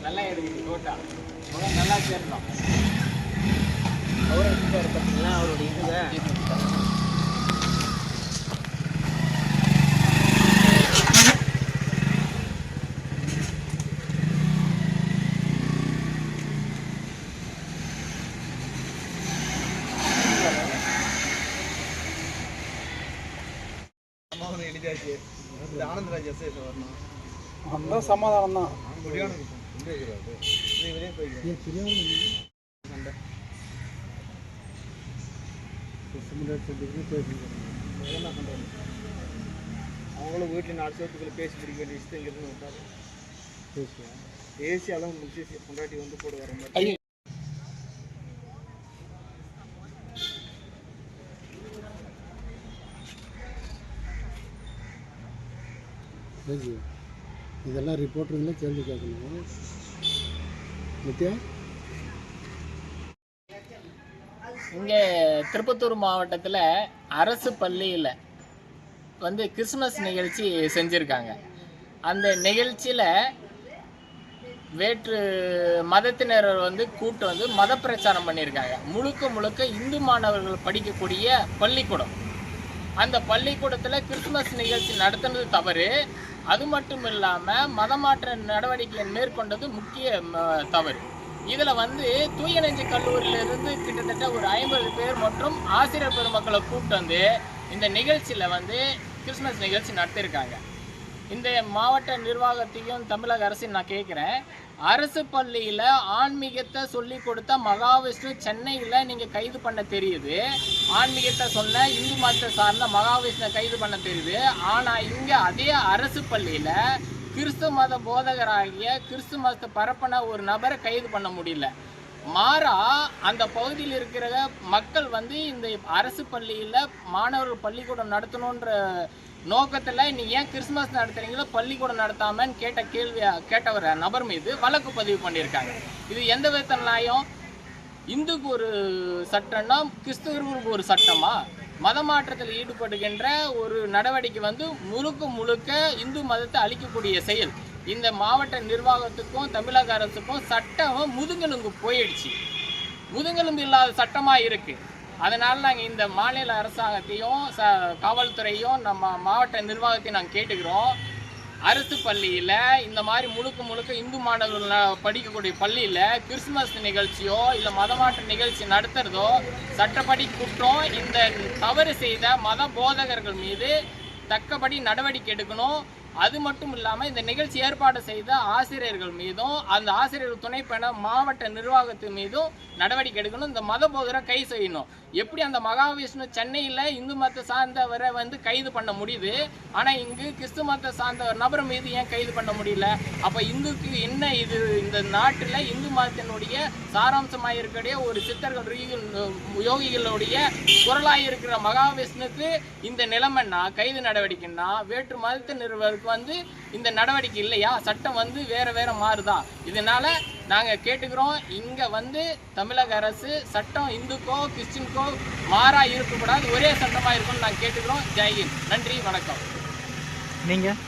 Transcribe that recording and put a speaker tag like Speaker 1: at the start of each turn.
Speaker 1: நல்லா இருக்குது கோட்டா நல்லா சேர்ந்தோம். அவரை பார்த்தீங்களா அவருடைய இதுவை
Speaker 2: ஆனந்தராஜ்
Speaker 3: அந்த சமாதானம் தான்
Speaker 2: அவங்களும் வீட்டில் 4 சேர்த்துக்களை பேசி பிடிக்க வேண்டிய விஷயத்தை இங்கிருந்து விட்டாரு. பேசி அளவு முடிச்சு கொண்டாட்டி வந்து போட வர மாதிரி
Speaker 3: இதெல்லாம் ரிப்போர்ட்டருங்களே கேள்வி கேட்கணும். நித்யா
Speaker 1: இங்கே திருப்பத்தூர் மாவட்டத்தில் அரசு பள்ளியில் வந்து கிறிஸ்மஸ் நிகழ்ச்சி செஞ்சுருக்காங்க. அந்த நிகழ்ச்சியில் வேற்று மதத்தினர் வந்து கூட்டு வந்து மத பிரச்சாரம் பண்ணியிருக்காங்க. முழுக்க இந்து மாணவர்கள் படிக்கக்கூடிய பள்ளிக்கூடம். அந்த பள்ளிக்கூடத்தில் கிறிஸ்மஸ் நிகழ்ச்சி நடத்துனது தவறு. அது மட்டும் இல்லாமல் மதமாற்ற நடவடிக்கையை மேற்கொண்டது முக்கிய தவறு. இதில் வந்து தூய நெஞ்சு கல்லூரியிலிருந்து கிட்டத்தட்ட ஒரு 50 பேர் மற்றும் ஆசிரியர் பெருமக்களை கூப்பிட்டு வந்து இந்த நிகழ்ச்சியில் வந்து கிறிஸ்மஸ் நிகழ்ச்சி நடத்தியிருக்காங்க. இந்த மாவட்ட நிர்வாகத்தையும் தமிழக அரசையும் நான் கேட்குறேன், அரசு பள்ளியில் ஆன்மீகத்தை சொல்லி கொடுத்த மகாவிஷ்ணு சென்னையில் நீங்கள் கைது பண்ண தெரியுது. ஆன்மீகத்தை சொன்ன இந்து மதத்தை சார்ந்த மகாவிஷ்ணு கைது பண்ண தெரியுது. ஆனால் இங்கே அதே அரசு பள்ளியில் கிறிஸ்து மத போதகராகிய கிறிஸ்து மதத்தை பரப்பின ஒரு நபரை கைது பண்ண முடியல. மாறா அந்த பகுதியில் இருக்கிற மக்கள் வந்து இந்த அரசு பள்ளியில் மாணவர்கள் பள்ளிக்கூடம் நடத்தணுன்ற நோக்கத்தில் நீ ஏன் கிறிஸ்மஸ் நடத்துறீங்களோ பள்ளிக்கூடம் நடத்தாமன்னு கேட்டவர் நபர் மீது வழக்கு பதிவு பண்ணியிருக்காங்க. இது எந்த விதத்த நியாயம்? இந்துக்கு ஒரு சட்டம்னா கிறிஸ்தவர்களுக்கு ஒரு சட்டமா? மதமாற்றத்தில் ஈடுபடுகின்ற ஒரு நடவடிக்கை வந்து முழுக்க இந்து மதத்தை அழிக்கக்கூடிய செயல். இந்த மாவட்ட நிர்வாகத்துக்கும் தமிழக அரசுக்கும் சட்டம் முதுகெலும்பு போயிடுச்சு. முதுகெலும்பு இல்லாத சட்டமாக இருக்குது. அதனால் நாங்கள் இந்த மாநில அரசாங்கத்தையும் காவல்துறையும் நம்ம மாவட்ட நிர்வாகத்தையும் நாங்கள் கேட்டுக்கிறோம். அரசு பள்ளியில் இந்த மாதிரி முழுக்க இந்து மாணவர்கள் படிக்கக்கூடிய பள்ளியில் கிறிஸ்துமஸ் நிகழ்ச்சியோ இல்லை மதமாற்ற நிகழ்ச்சி நடத்துகிறதோ சட்டப்படி குற்றம். இந்த தவறு செய்த மத போதகர்கள் மீது தக்கபடி நடவடிக்கை எடுக்கணும். அது மட்டும் இல்லாமல் இந்த நிகழ்ச்சி ஏற்பாடு செய்த ஆசிரியர்கள் மீதும் அந்த ஆசிரியர்கள் துணை பண்ண மாவட்ட நிர்வாகத்து மீதும் நடவடிக்கை எடுக்கணும். இந்த மத போதரை கை செய்யணும். எப்படி அந்த மகாவிஷ்ணு சென்னையில் இந்து மதத்தை சார்ந்தவரை வந்து கைது பண்ண முடியுது, ஆனால் இங்கு கிறிஸ்து மதத்தை சார்ந்த நபர் மீது ஏன் கைது பண்ண முடியல? அப்போ இந்துக்கு என்ன இது? இந்த நாட்டில் இந்து மதத்தினுடைய சாராம்சமாக இருக்கக்கூடிய ஒரு சித்தர்கள் யோகிகளுடைய குரலாக இருக்கிற மகாவிஷ்ணுக்கு இந்த நிலைமைன்னா கைது நடவடிக்கைன்னா வேற்று மதத்தை நிறுவனத்துக்கு வந்து இந்த நடவடிக்கை இல்லையா? சட்டம் வந்து வேற மாறுதா? இதனால நாங்கள் கேட்டுக்கிறோம், இங்கே வந்து தமிழக அரசு சட்டம் இந்துக்கோ கிறிஸ்டின்கோ மாறா இருக்கக்கூடாது, ஒரே சட்டமாக இருக்கும்னு நாங்கள் கேட்டுக்கிறோம். ஜெய்ஹிந்த். நன்றி, வணக்கம்.
Speaker 2: நீங்கள்